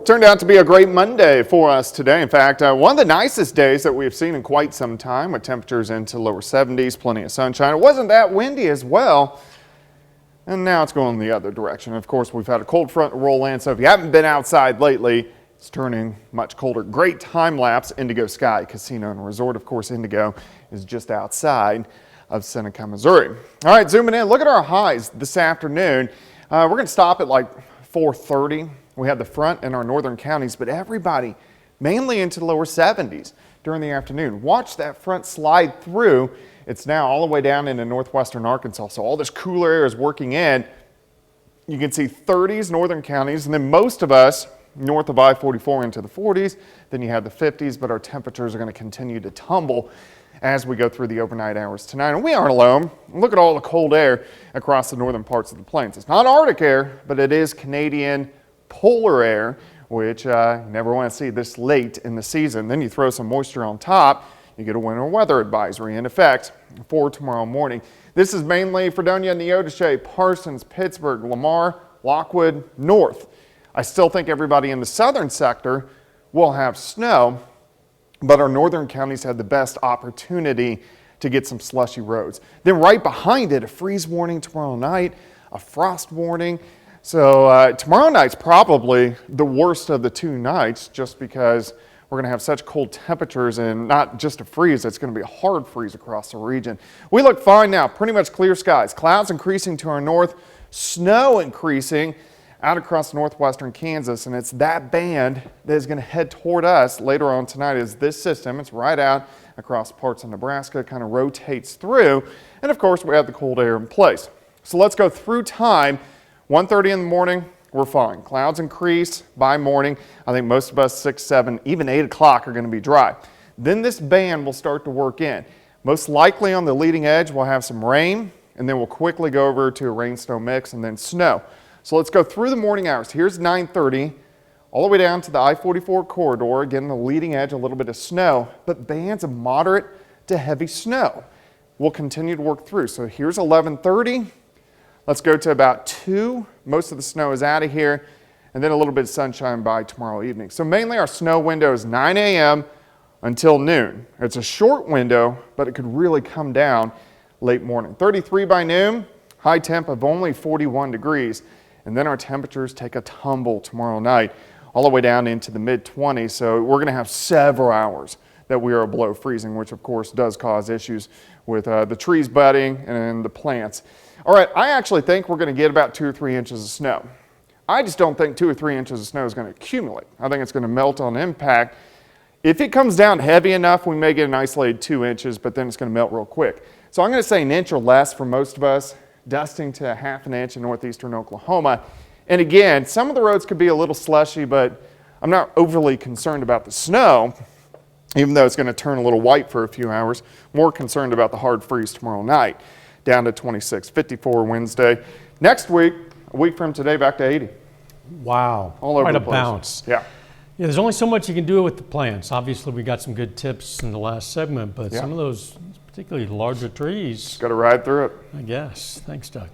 Turned out to be a great Monday for us today. In fact, one of the nicest days that we've seen in quite some time, with temperatures into lower 70s, plenty of sunshine. It wasn't that windy as well, and now it's going the other direction. Of course, we've had a cold front roll in, so if you haven't been outside lately, it's turning much colder. Great time lapse, Indigo Sky Casino and Resort. Of course, Indigo is just outside of Seneca, Missouri. All right, zooming in, look at our highs this afternoon. We're going to stop at like 4:30. We had the front in our northern counties, but everybody mainly into the lower 70s during the afternoon. Watch that front slide through. It's now all the way down into northwestern Arkansas, so all this cooler air is working in. You can see 30s northern counties, and then most of us north of I-44 into the 40s. Then you have the 50s, but our temperatures are going to continue to tumble as we go through the overnight hours tonight. And we aren't alone. Look at all the cold air across the northern parts of the plains. It's not Arctic air, but it is Canadian polar air, which you never want to see this late in the season. Then you throw some moisture on top, you get a winter weather advisory in effect for tomorrow morning. This is mainly Fredonia, Neodesha, Parsons, Pittsburgh, Lamar, Lockwood, North. I still think everybody in the southern sector will have snow, but our northern counties have the best opportunity to get some slushy roads. Then right behind it, a freeze warning tomorrow night, a frost warning. So tomorrow night's probably the worst of the two nights, just because we're going to have such cold temperatures, and not just a freeze, it's going to be a hard freeze across the region. We look fine now, pretty much clear skies. Clouds increasing to our north, snow increasing out across northwestern Kansas, and it's that band that is going to head toward us later on tonight. Is this system. It's right out across parts of Nebraska, kind of rotates through, and of course we have the cold air in place. So let's go through time. 1:30 in the morning, we're fine. Clouds increase by morning. I think most of us 6, 7, even 8 o'clock are going to be dry. Then this band will start to work in. Most likely on the leading edge we'll have some rain, and then we'll quickly go over to a rain-snow mix and then snow. So let's go through the morning hours. Here's 9:30 all the way down to the I-44 corridor. Again, the leading edge, a little bit of snow, but bands of moderate to heavy snow will continue to work through. So here's 11:30. Let's go to about 2. Most of the snow is out of here, and then a little bit of sunshine by tomorrow evening. So mainly our snow window is 9 a.m. until noon. It's a short window, but it could really come down late morning. 33 by noon, high temp of only 41 degrees. And then our temperatures take a tumble tomorrow night, all the way down into the mid-20s. So we're going to have several hours that we are below freezing, which of course does cause issues with the trees budding and the plants. All right, I actually think we're going to get about 2 or 3 inches of snow. I just don't think 2 or 3 inches of snow is going to accumulate. I think it's going to melt on impact. If it comes down heavy enough, we may get an isolated 2 inches, but then it's going to melt real quick. So I'm going to say an inch or less for most of us, dusting to a ½ an inch in northeastern Oklahoma. And again, some of the roads could be a little slushy, but I'm not overly concerned about the snow, even though it's going to turn a little white for a few hours. More concerned about the hard freeze tomorrow night, down to 26, 54 Wednesday. Next week, a week from today, back to 80. Wow, all over quite the a place. bounce. Yeah. Yeah, there's only so much you can do with the plants. Obviously, we got some good tips in the last segment, but some of those particularly larger trees. Got to ride through it. I guess. Thanks, Doug.